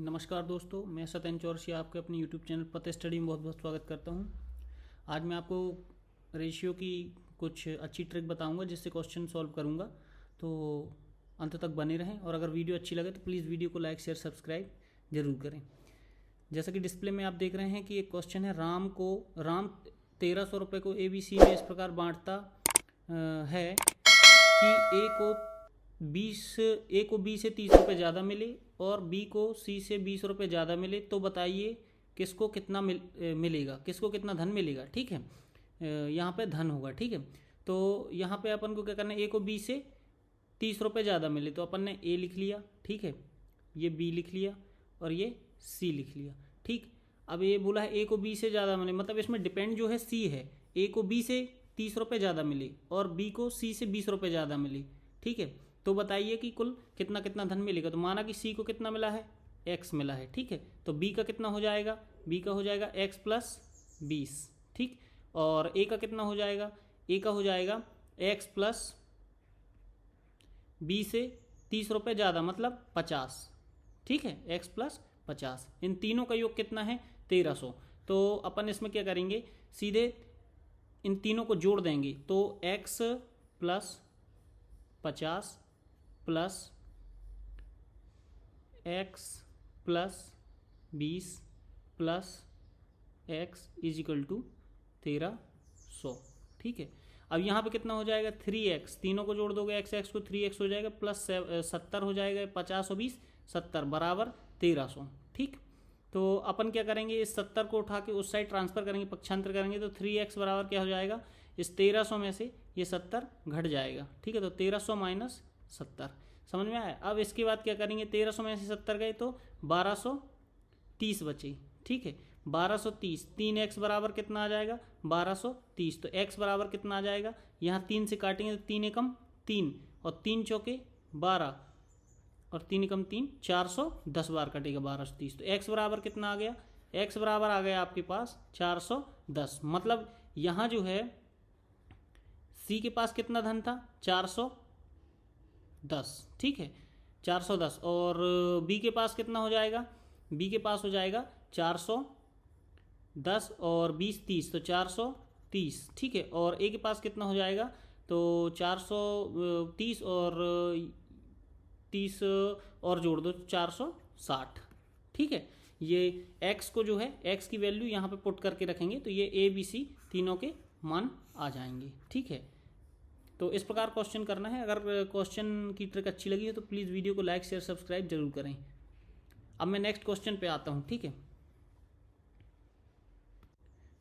नमस्कार दोस्तों, मैं सत्यन चौरसिया आपके अपने यूट्यूब चैनल पते स्टडी में बहुत बहुत स्वागत करता हूं। आज मैं आपको रेशियो की कुछ अच्छी ट्रिक बताऊंगा जिससे क्वेश्चन सॉल्व करूंगा। तो अंत तक बने रहें और अगर वीडियो अच्छी लगे तो प्लीज़ वीडियो को लाइक शेयर सब्सक्राइब जरूर करें। जैसा कि डिस्प्ले में आप देख रहे हैं कि एक क्वेश्चन है, राम 1300 रुपये को ABC में इस प्रकार बांटता है कि ए को B से 30 रुपये ज़्यादा मिले और B को C से 20 रुपये ज़्यादा मिले, तो बताइए किसको कितना मिलेगा, किसको कितना धन मिलेगा। ठीक है, यहाँ पे धन होगा। ठीक है, तो यहाँ पे अपन को क्या करना है, A को B से 30 रुपये ज़्यादा मिले तो अपन ने A लिख लिया। ठीक है, ये B लिख लिया और ये C लिख लिया। ठीक, अब ये बोला है A को B से ज़्यादा मिले, मतलब इसमें डिपेंड जो है C है। A को B से 30 रुपये ज़्यादा मिले और B को C से 20 रुपये ज़्यादा मिले। ठीक है, तो बताइए कि कुल कितना कितना धन मिलेगा। तो माना कि C को कितना मिला है, X मिला है। ठीक है, तो B का कितना हो जाएगा, B का हो जाएगा X प्लस 20। ठीक, और A का कितना हो जाएगा, A का हो जाएगा X प्लस B से 30 रुपये ज़्यादा मतलब 50। ठीक है, X प्लस 50, इन तीनों का योग कितना है, 1300। तो अपन इसमें क्या करेंगे, सीधे इन तीनों को जोड़ देंगे। तो X plus 50 plus X plus 20 plus X equal to 1300। ठीक है, अब यहाँ पे कितना हो जाएगा, 3x, तीनों को जोड़ दोगे x को 3x हो जाएगा प्लस 70 हो जाएगा, 50 और 20 70 बराबर 1300। ठीक, तो अपन क्या करेंगे, इस 70 को उठा के उस साइड ट्रांसफर करेंगे, पक्षांतर करेंगे, तो 3x बराबर क्या हो जाएगा, इस 1300 में से ये 70 घट जाएगा। ठीक है, तो 1300 माइनस 70, समझ में आया। अब इसके बाद क्या करेंगे, 1300 में से 70 गए तो 1230 बचे। ठीक है, 1230, 3x बराबर कितना आ जाएगा, 1230। तो x बराबर कितना आ जाएगा, यहाँ 3 से काटेंगे तो 3 एकम 3 और 3 चौके 12 और 3 एकम 3, 410 बार कटेगा 1230। तो x बराबर कितना आ गया, x बराबर आ गया आपके पास 410। मतलब यहाँ जो है C के पास कितना धन था, 410। ठीक है, 410, और B के पास कितना हो जाएगा, B के पास हो जाएगा 410 और 20 30, तो 430। ठीक है, और A के पास कितना हो जाएगा, तो 430 और 30 और जोड़ दो 460। ठीक है, ये x को जो है, x की वैल्यू यहाँ पे पुट करके रखेंगे तो ये ABC तीनों के मान आ जाएंगे। ठीक है, तो इस प्रकार क्वेश्चन करना है। अगर क्वेश्चन की ट्रिक अच्छी लगी हो तो प्लीज़ वीडियो को लाइक शेयर सब्सक्राइब जरूर करें। अब मैं नेक्स्ट क्वेश्चन पे आता हूँ। ठीक है,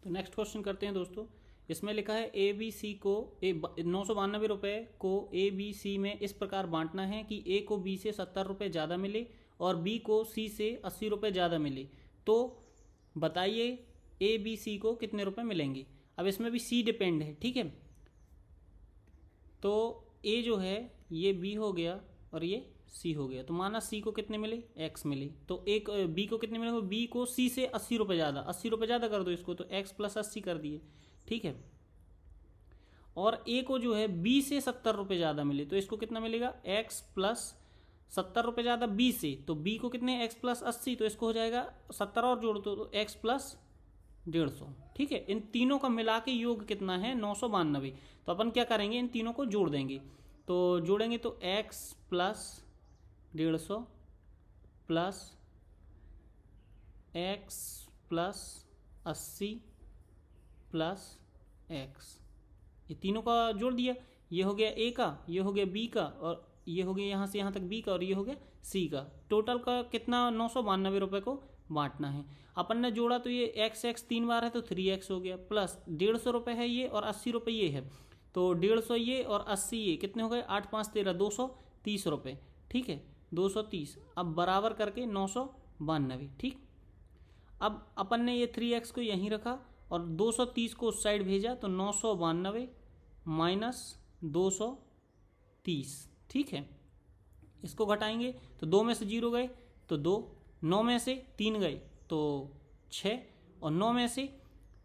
तो नेक्स्ट क्वेश्चन करते हैं दोस्तों। इसमें लिखा है ABC को 992 रुपये को ABC में इस प्रकार बांटना है कि A को B से 70 रुपये ज़्यादा मिले और B को C से 80 रुपये ज़्यादा मिले, तो बताइए ABC को कितने रुपये मिलेंगे। अब इसमें भी C डिपेंड है। ठीक है, तो A जो है ये B हो गया और ये C हो गया, तो माना C को कितने मिले, X मिले, तो एक B को कितने मिले, B को C से 80 रुपये ज़्यादा, 80 रुपये ज़्यादा कर दो इसको, तो X प्लस 80 कर दिए। ठीक है, और A को जो है B से 70 रुपये ज़्यादा मिले, तो इसको कितना मिलेगा, X प्लस 70 रुपये ज़्यादा B से, तो B को कितने, X प्लस 80, तो इसको हो जाएगा 70 और जोड़ दो तो X प्लस 150। ठीक है, इन तीनों का मिला के योग कितना है, 992। तो अपन क्या करेंगे, इन तीनों को जोड़ देंगे। तो जोड़ेंगे तो x plus 150 plus x plus 80 plus x, ये तीनों का जोड़ दिया। ये हो गया A का, ये हो गया B का, और ये हो गया यहाँ से यहाँ तक B का, और ये हो गया C का। टोटल का कितना, 992 रुपये को बांटना है। अपन ने जोड़ा तो ये x 3 बार है तो 3x हो गया, प्लस 150 रुपये है ये और 80 रुपये ये है, तो 150 ये और 80 ये कितने हो गए, 8 5 13, 230 रुपये। ठीक है, 230, अब बराबर करके 992। ठीक, अब अपन ने ये 3x को यहीं रखा और 230 को उस साइड भेजा, तो 992 माइनस 230। ठीक है, इसको घटाएंगे तो 2 में से 0 गए तो 2, 9 में से 3 गए तो 6, और 9 में से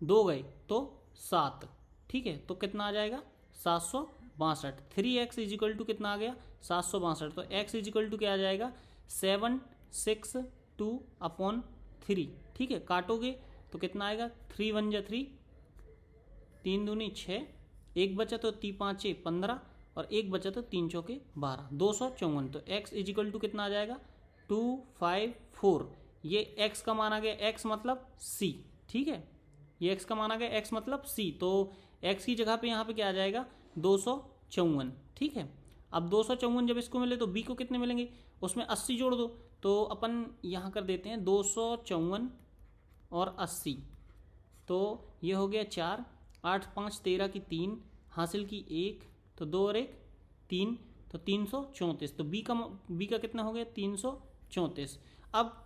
2 गए तो 7। ठीक है, तो कितना आ जाएगा, 762। 3x इजिकल टू कितना आ गया, 762। तो x इजिकल टू क्या आ जाएगा, 762 2/3, ठीक है। काटोगे तो कितना आएगा, 3 1 जा 3, 3 दूनी 6, एक बचा तो 3 5 15 और एक बचा तो 3 चौके 12, 254। तो x इजिकल टू कितना आ जाएगा, 254। ये x का मान आ गया, x मतलब c, ठीक है। ये x का मान आ गया, x मतलब c। तो x की जगह पे यहाँ पे क्या आ जाएगा, 254, ठीक है। अब 254 जब इसको मिले तो b को कितने मिलेंगे, उसमें 80 जोड़ दो। तो अपन यहाँ कर देते हैं 254 और 80, तो ये हो गया 4, 8 5 13 की 3, हासिल की 1, तो 2 और 1 3, तो 334। तो b का कितना हो गया, 334। अब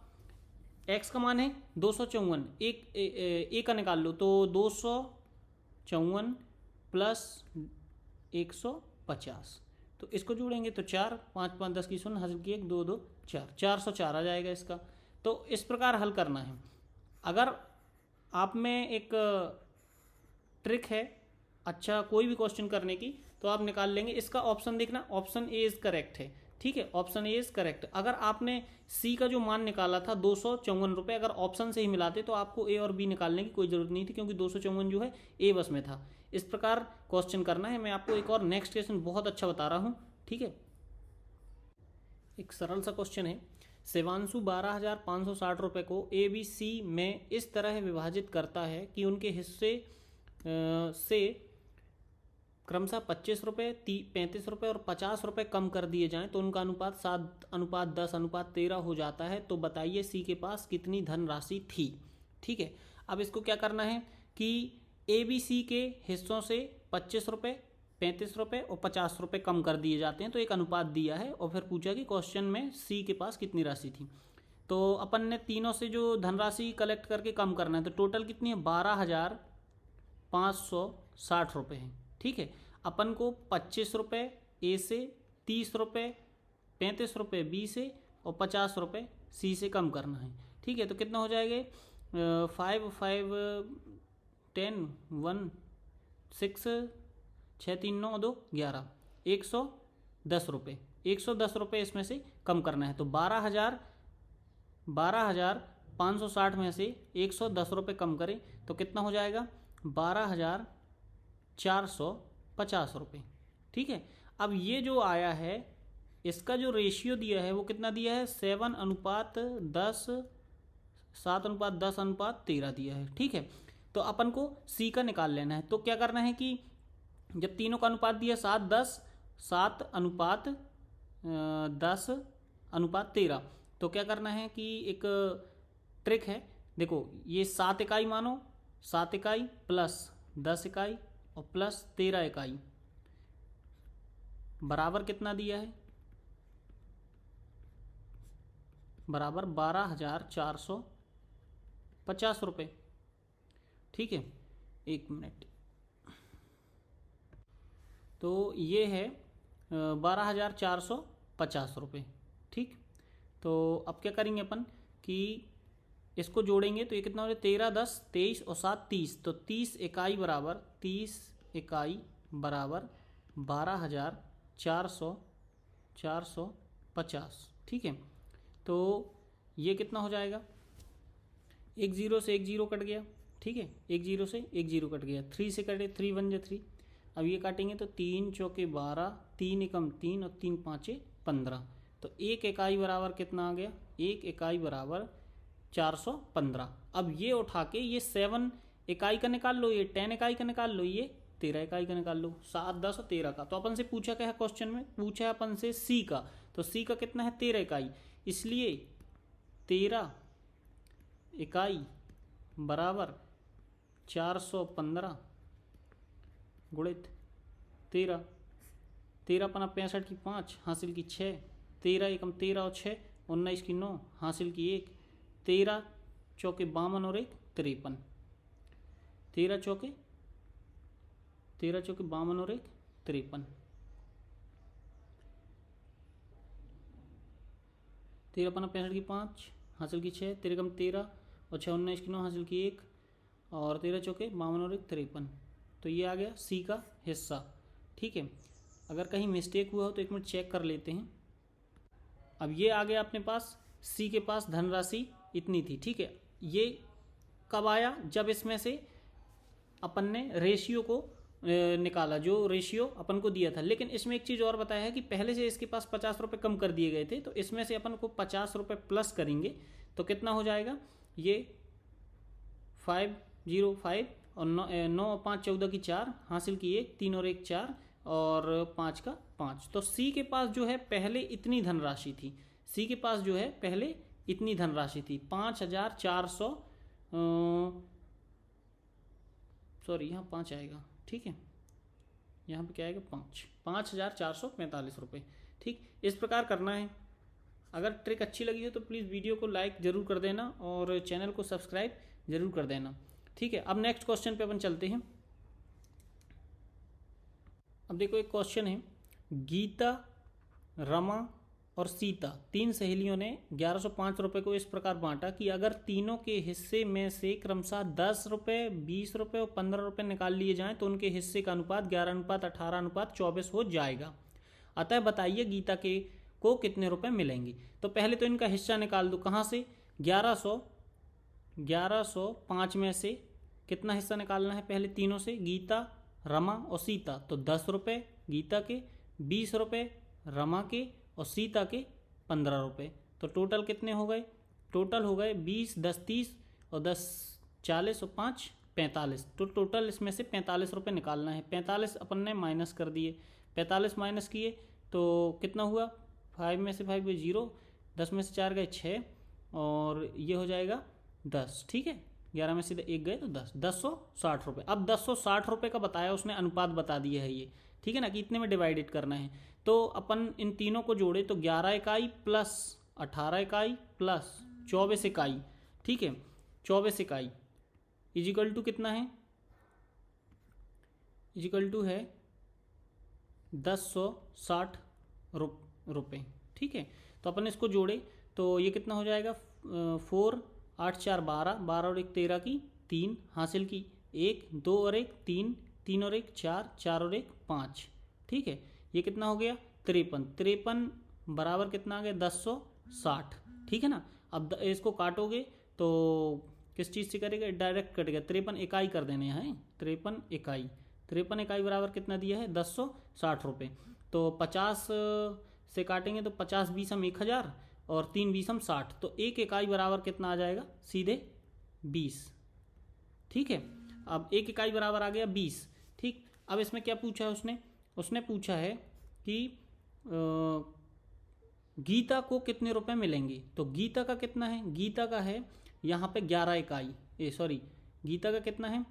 x का मान है 254, एक का निकाल लो, तो 254 प्लस 150, तो इसको जोड़ेंगे तो 4 5 5 10 की 0, हासिल की 1 2 2 4, 404 आ जाएगा इसका। तो इस प्रकार हल करना है। अगर आप में एक ट्रिक है अच्छा कोई भी क्वेश्चन करने की, तो आप निकाल लेंगे। इसका ऑप्शन देखना, ऑप्शन ए इज करेक्ट है, ठीक है, ऑप्शन ए इज करेक्ट। अगर आपने सी का जो मान निकाला था 254 रुपये, अगर ऑप्शन से ही मिलाते तो आपको ए और बी निकालने की कोई जरूरत नहीं थी, क्योंकि 254 जो है ए बस में था। इस प्रकार क्वेश्चन करना है। मैं आपको एक और नेक्स्ट क्वेश्चन बहुत अच्छा बता रहा हूँ, ठीक है। एक सरल सा क्वेश्चन है, शिवांशु 12,560 रुपये को ए बी सी में इस तरह विभाजित करता है कि उनके हिस्से से क्रमशः 25 रुपये, 35 रुपये और 50 रुपये कम कर दिए जाएं तो उनका अनुपात 7:10:13 हो जाता है। तो बताइए सी के पास कितनी धनराशि थी, ठीक है। अब इसको क्या करना है कि ए बी सी के हिस्सों से 25 रुपये, 35 रुपये और 50 रुपये कम कर दिए जाते हैं, तो एक अनुपात दिया है और फिर पूछा कि क्वेश्चन में सी के पास कितनी राशि थी। तो अपन ने तीनों से जो धनराशि कलेक्ट करके कम करना है, तो टोटल कितनी है, 12,560 रुपये है, ठीक है। अपन को 25 रुपये ए से, 30 रुपये, 35 रुपये बी से और 50 रुपये सी से कम करना है, ठीक है। तो कितना हो जाएगा, 5 5 10 1 6 6 3 9 2 11, 110 रुपये, 110 रुपये इसमें से कम करना है। तो 12,560 में से 110 रुपये कम करें तो कितना हो जाएगा, 12,450 रुपये, ठीक है। अब ये जो आया है इसका जो रेशियो दिया है वो कितना दिया है, 7:10:13 दिया है, ठीक है। तो अपन को सी का निकाल लेना है। तो क्या करना है कि जब तीनों का अनुपात दिया 7:10:13, तो क्या करना है कि एक ट्रिक है, देखो ये 7 इकाई मानो, 7 इकाई प्लस 10 इकाई और प्लस 13 इकाई बराबर कितना दिया है, बराबर 12,450 रुपये, ठीक है। एक मिनट, तो ये है 12,450 रुपये, ठीक। तो अब क्या करेंगे अपन कि इसको जोड़ेंगे, तो ये कितना हो जाए, 13 10 23 और 7 30, तो 30 इकाई बराबर 12,450, ठीक है। तो ये कितना हो जाएगा, एक जीरो से एक जीरो कट गया, ठीक है, एक जीरो से एक जीरो कट गया, 3 से कटे, 3 1 जा 3। अब ये काटेंगे तो 3 चौके 12, 3 एकम 3 और 3 5 15, तो एक इकाई बराबर कितना आ गया, एक इकाई बराबर 415। अब ये उठा के ये 7 इकाई का निकाल लो, ये 10 इकाई का निकाल लो, ये 13 इकाई का निकाल लो, 7 10 और 13 का। तो अपन से पूछा क्या है, क्वेश्चन में पूछा है अपन से सी का, तो सी का कितना है, 13 इकाई, इसलिए 13 इकाई बराबर 415 गुणित 13, 13 पना 65 की 5, हासिल की 6, 13 एकम 13 और 6 19 की 9, हासिल की 1, 13 चौके 52 और 1 53, 13 चौके 52 और 1 53, 13 पना 65 की 5, हासिल की 6, 13 एकम 13 और 6 19 की 9, हासिल की 1 और 13 चौके 52 और 1 53। तो ये आ गया सी का हिस्सा, ठीक है। अगर कहीं मिस्टेक हुआ हो तो एक मिनट चेक कर लेते हैं। अब ये आ गया अपने पास सी के पास धनराशि इतनी थी, ठीक है। ये कब आया? जब इसमें से अपन ने रेशियो को निकाला, जो रेशियो अपन को दिया था। लेकिन इसमें एक चीज़ और बताया है कि पहले से इसके पास 50 रुपये कम कर दिए गए थे, तो इसमें से अपन को 50 रुपये प्लस करेंगे तो कितना हो जाएगा? ये 505 और 9 और 5 14 की 4 हासिल किए, 3 और 1 4 और 5 का 5। तो सी के पास जो है पहले इतनी धनराशि थी, सी के पास जो है पहले इतनी धनराशि थी 5400, सॉरी यहाँ 5 आएगा, ठीक है, यहाँ पे क्या आएगा? 5445 रुपये, ठीक। इस प्रकार करना है। अगर ट्रिक अच्छी लगी हो तो प्लीज़ वीडियो को लाइक ज़रूर कर देना और चैनल को सब्सक्राइब ज़रूर कर देना, ठीक है। अब नेक्स्ट क्वेश्चन पे अपन चलते हैं। अब देखो एक क्वेश्चन है, गीता, रमा और सीता, 3 सहेलियों ने 1105 रुपये को इस प्रकार बांटा कि अगर तीनों के हिस्से में से क्रमशः 10 रुपये, 20 रुपये और 15 रुपये निकाल लिए जाएं तो उनके हिस्से का अनुपात 11:18:24 हो जाएगा। अतः बताइए गीता के को कितने रुपए मिलेंगे। तो पहले तो इनका हिस्सा निकाल दो। कहाँ से? 1105 में से कितना हिस्सा निकालना है? पहले तीनों से, गीता, रमा और सीता। तो 10 रुपये गीता के, 20 रुपये रमा के और सीता के 15 रुपये। तो टोटल कितने हो गए? टोटल हो गए 20, 10 30 और 10 40 और 5 45। तो टोटल इसमें से 45 रुपये निकालना है। 45 अपन ने माइनस कर दिए, 45 माइनस किए तो कितना हुआ? 5 में से 5 गए 0, 10 में से 4 गए 6 और ये हो जाएगा 10, ठीक है। 11 में से 1 गए तो 10, 1060 रुपये। अब 1060 रुपये का बताया उसने, अनुपात बता दिया है ये, ठीक है ना, कि इतने में डिवाइडेड करना है। तो अपन इन तीनों को जोड़े तो 11 इकाई प्लस 18 इकाई प्लस 24 इकाई, ठीक है, 24 इकाई इजिकल टू कितना है? इजिकल टू है 1060 रुपये, ठीक है। तो अपन इसको जोड़े तो ये कितना हो जाएगा? 4 8 4 12, 12 और 1 13 की 3 हासिल की, 1 2 और 1 3, 3 और 1 4, 4 और 1 5, ठीक है। ये कितना हो गया? 53, 53 बराबर कितना आ गया? 1060, ठीक है ना। अब इसको काटोगे तो किस चीज़ से करेगा? डायरेक्ट कटेगा, 53 इकाई कर देने हैं, 53 इकाई, 53 इकाई बराबर कितना दिया है? 1060 रुपये। तो 50 से काटेंगे तो 50 20 हम 1000 और 3 20 हम 60, तो 1 इकाई बराबर कितना आ जाएगा? सीधे 20, ठीक है। अब 1 इकाई बराबर आ गया 20, ठीक। अब इसमें क्या पूछा है उसने? उसने पूछा है कि गीता को कितने रुपए मिलेंगे। तो गीता का कितना है? गीता का है यहाँ पे 11 इकाई, गीता का कितना है?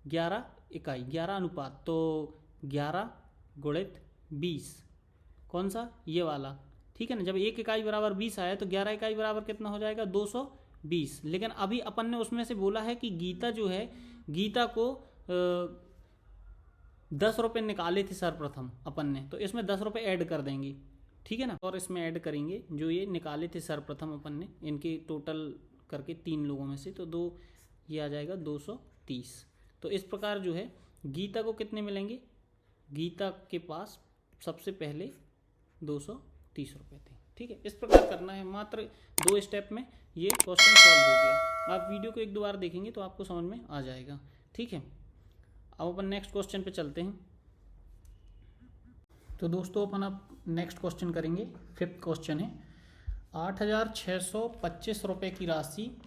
11 इकाई, 11 अनुपात, तो 11 गुणित 20, कौन सा? ये वाला, ठीक है ना। जब 1 इकाई बराबर 20 आया तो 11 इकाई बराबर कितना हो जाएगा? 220। लेकिन अभी अपन ने उसमें से बोला है कि गीता जो है, गीता को 10 रुपये निकाले थे सर्वप्रथम अपन ने, तो इसमें 10 रुपये ऐड कर देंगे, ठीक है ना। और इसमें ऐड करेंगे जो ये निकाले थे सर्वप्रथम अपन ने, इनके टोटल करके 3 लोगों में से, तो 2 ये आ जाएगा 230। तो इस प्रकार जो है गीता को कितने मिलेंगे? गीता के पास सबसे पहले 230 रुपये थे, ठीक है। इस प्रकार करना है, मात्र 2 स्टेप में ये क्वेश्चन सॉल्व हो गया। आप वीडियो को 1-2 बार देखेंगे तो आपको समझ में आ जाएगा, ठीक है। अब अपन नेक्स्ट क्वेश्चन पे चलते हैं। तो दोस्तों अपन अब नेक्स्ट क्वेश्चन करेंगे। 5th क्वेश्चन है, 8625 रुपये की राशि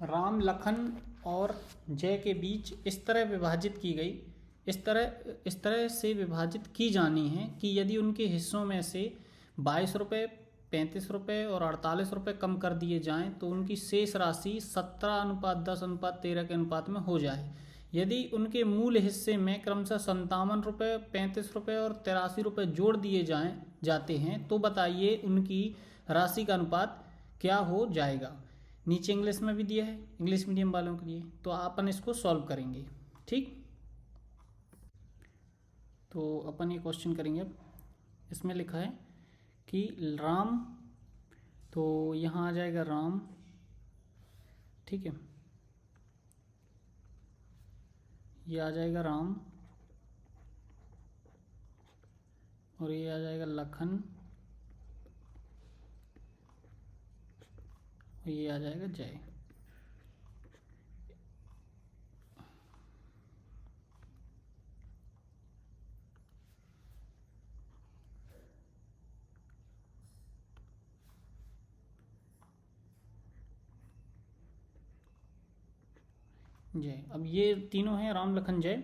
राम, लखन और जय के बीच इस तरह विभाजित की गई, इस तरह से विभाजित की जानी है कि यदि उनके हिस्सों में से 22 रुपये, 35 रुपये और 48 रुपये कम कर दिए जाएं तो उनकी शेष राशि 17:10:13 के अनुपात में हो जाए। यदि उनके मूल हिस्से में क्रमशः 57 रुपये, 35 रुपये और 83 रुपये जोड़ दिए जाते हैं तो बताइए उनकी राशि का अनुपात क्या हो जाएगा। नीचे इंग्लिश में भी दिया है, इंग्लिश मीडियम वालों के लिए, तो अपन इसको सॉल्व करेंगे, ठीक। तो अपन ये क्वेश्चन करेंगे। अब इसमें लिखा है कि राम, तो यहाँ आ जाएगा राम, ठीक है, ये आ जाएगा राम और ये आ जाएगा लखन और ये आ जाएगा जय। जय। अब ये तीनों हैं राम लखन जय,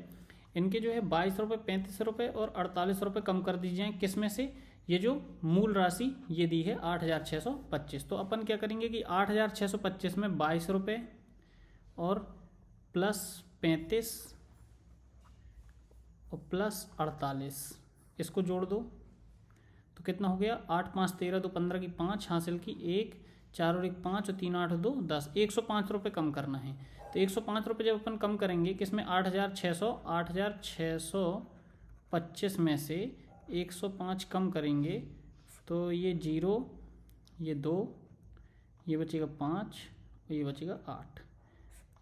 इनके जो है 22 रुपये, 35 रुपये और 48 रुपये कम कर दीजिए जाएँ। किस में से? ये जो मूल राशि ये दी है 8625। तो अपन क्या करेंगे कि 8625 में 22 रुपये और प्लस 35 और प्लस 48 इसको जोड़ दो तो कितना हो गया? 8 5 13, 2 15 की 5 हासिल की 1, 4 और 1 5 और 3 8 2 10। 105 रुपये कम करना है। तो 105 रुपये जब अपन कम करेंगे किसमें? 8625 में से 105 कम करेंगे तो ये 0, ये 2, ये बचेगा 5 और ये बचेगा 8।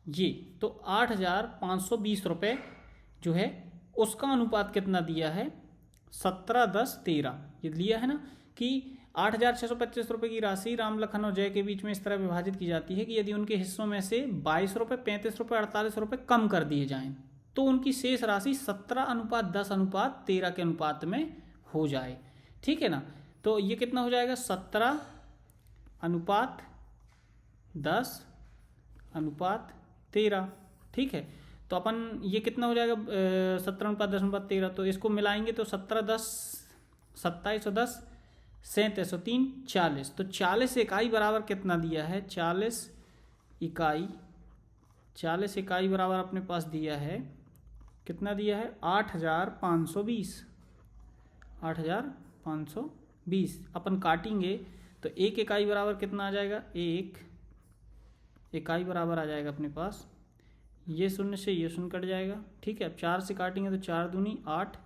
ये तो 8520 रुपये जो है उसका अनुपात कितना दिया है? 17 10 13। ये लिया है ना कि 8625 रुपये की राशि राम लखन और जय के बीच में इस तरह विभाजित की जाती है कि यदि उनके हिस्सों में से 22 रुपये, 35 रुपये, 48 रुपये कम कर दिए जाएं तो उनकी शेष राशि 17:10:13 के अनुपात में हो जाए। ठीक है ना? तो ये कितना हो जाएगा? 17:10:13। ठीक है, तो अपन ये कितना हो जाएगा? 17:10:13। तो इसको मिलाएंगे तो 17 10 27 और 10 37 और 3 40। तो 40 इकाई बराबर कितना दिया है? 40 इकाई बराबर अपने पास दिया है, कितना दिया है? 8520। 8520 अपन काटेंगे तो 1 इकाई बराबर कितना आ जाएगा? 1 इकाई बराबर आ जाएगा अपने पास, ये शून्य से ये शून्य कट जाएगा। ठीक है, अब 4 से काटेंगे तो 4 दूनी 8,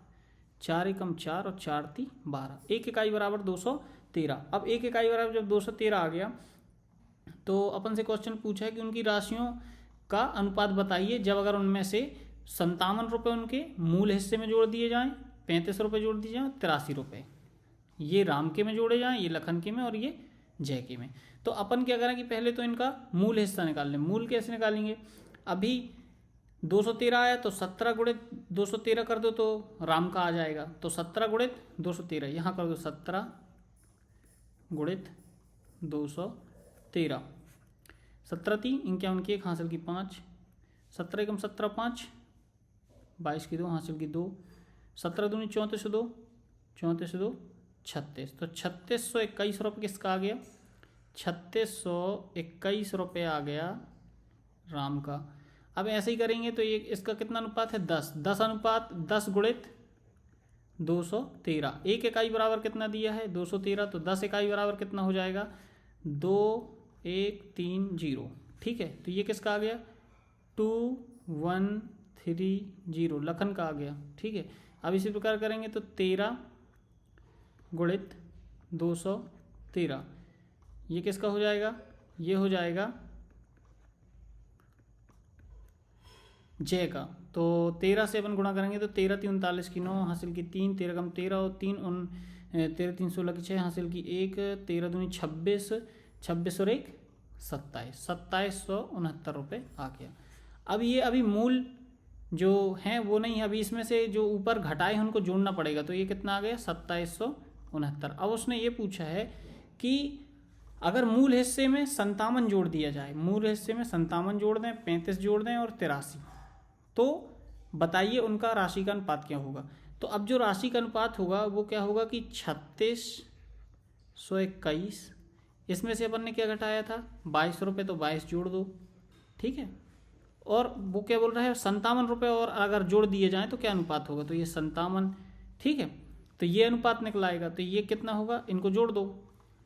4 एकम 4 और 4 ती 12। 1 इकाई बराबर 213। अब 1 इकाई बराबर जब 213 आ गया तो अपन से क्वेश्चन पूछा है कि उनकी राशियों का अनुपात बताइए जब अगर उनमें से 57 रुपये उनके मूल हिस्से में जोड़ दिए जाएं, 35 रुपये जोड़ दिए जाएं, 83 रुपये ये राम के में जोड़े जाएं, ये लखन के में और ये जय के में। तो अपन क्या करें कि पहले तो इनका मूल हिस्सा निकाल लें। मूल कैसे निकालेंगे? अभी 213 आया तो 17 गुणित 213 कर दो तो राम का आ जाएगा। तो 17 गुणित 213 यहाँ कर दो, 17 गुणित 213। 17 ती इनके उनकी 1 हासिल की 5, 17 एकम 17 5, 22 की 2 हासिल की 2, 17 दूनी 34 2, 34 2 36। तो 3621 रुपये किसका आ गया? 3621 रुपये आ गया राम का। अब ऐसे ही करेंगे तो ये इसका कितना अनुपात है? 10। 10:10 गुणित 213। 1 इकाई बराबर कितना दिया है? 213। तो 10 इकाई बराबर कितना हो जाएगा? 2130। ठीक है, तो ये किसका आ गया? 2130 लखन का आ गया। ठीक है, अब इसी प्रकार करेंगे तो 13 गुणित 213 ये किसका हो जाएगा? ये हो जाएगा जय का। तो 13 से अपन गुणा करेंगे तो 13 ती 39 की 9 हासिल की 3, 13 कम 13 और 3 13 3 16 की 6 हासिल की 1, 13 दूनी 26, 26 और 1 27, 2769 रुपये आ गया। अब ये अभी मूल जो हैं वो नहीं है, अभी इसमें से जो ऊपर घटाए हैं उनको जोड़ना पड़ेगा। तो ये कितना आ गया? 2769। अब उसने ये पूछा है कि अगर मूल हिस्से में 57 जोड़ दिया जाए, मूल हिस्से में 57 जोड़ दें, 35 जोड़ दें और 83, तो बताइए उनका राशि का अनुपात क्या होगा? तो अब जो राशि का अनुपात होगा वो क्या होगा कि 3621, इसमें से अपन ने क्या घटाया था? 22 रुपये, तो 22 जोड़ दो। ठीक है, और वो क्या बोल रहा है? 57 रुपये और अगर जोड़ दिए जाएं तो क्या अनुपात होगा? तो ये 57। ठीक है, तो ये अनुपात निकल आएगा। तो ये कितना होगा? इनको जोड़ दो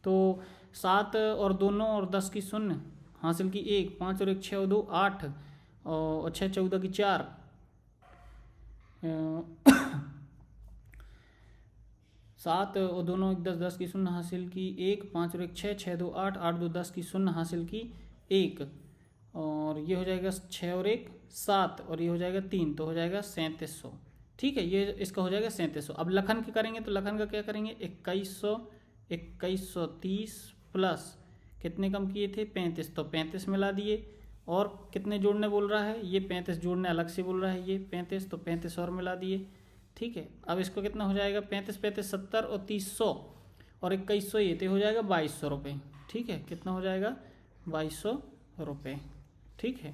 तो 7 और 2 9 और 10 की 0 हासिल की 1, 5 और 1 6 और 2 8 और 6 14 की 4, 7 और 2 9 1 10 10 की 0 हासिल की 1, 5 और 1 6 6 2 8 8 2 10 की 0 हासिल की 1, और ये हो जाएगा 6 और 1 7 और ये हो जाएगा 3, तो हो जाएगा 3700। ठीक है, ये इसका हो जाएगा 3700। अब लखन के करेंगे तो लखन का क्या करेंगे? 2130 प्लस कितने कम किए थे 35, तो 35 मिला दिए। और कितने जोड़ने बोल रहा है, ये 35 जोड़ने अलग से बोल रहा है, ये 35, तो 35 और मिला दिए। ठीक है, अब इसको कितना हो जाएगा 35 35 70 और 30 और 2100 ये तो हो जाएगा 2200 रुपये। ठीक है, कितना हो जाएगा 2200 रुपये। ठीक है,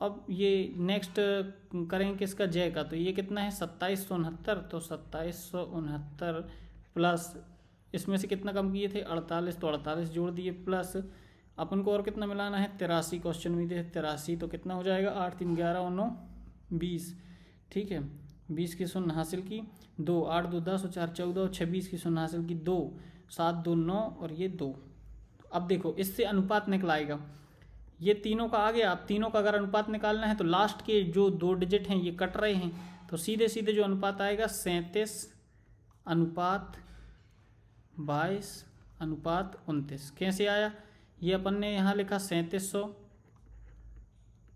अब ये नेक्स्ट करेंगे किसका, जय का। तो ये कितना है 2769, तो 2769 प्लस इसमें से कितना कम किए थे 48, तो 48 जोड़ दिए, प्लस अपन को और कितना मिलाना है 83, क्वेश्चन में दे 83, तो कितना हो जाएगा 8 3 11 और 9 20। ठीक है, 20 की शून्य हासिल की 2, 8 2 10 और 4 14 और 26 की शून्य हासिल की 2, 7 2 9 और ये 2। अब देखो इससे अनुपात निकलाएगा, ये तीनों का आ गया। अब तीनों का अगर अनुपात निकालना है तो लास्ट के जो 2 डिजिट हैं ये कट रहे हैं, तो सीधे सीधे जो अनुपात आएगा 37 अनुपात 22 अनुपात 29। कैसे आया, ये अपन ने यहाँ लिखा 3700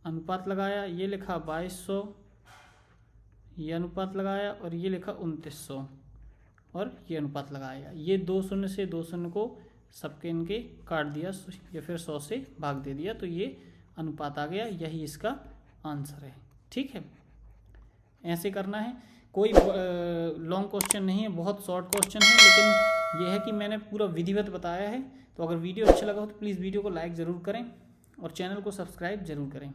अनुपात लगाया, ये लिखा 2200 ये अनुपात लगाया, और ये लिखा 2900 और ये अनुपात लगाया। ये 2 शून्य से 2 शून्य को सबके इनके काट दिया या फिर 100 से भाग दे दिया, तो ये अनुपात आ गया। यही इसका आंसर है। ठीक है, ऐसे करना है। कोई लॉन्ग क्वेश्चन नहीं है, बहुत शॉर्ट क्वेश्चन है, लेकिन यह है कि मैंने पूरा विधिवत बताया है। तो अगर वीडियो अच्छा लगा हो तो प्लीज़ वीडियो को लाइक ज़रूर करें और चैनल को सब्सक्राइब ज़रूर करें।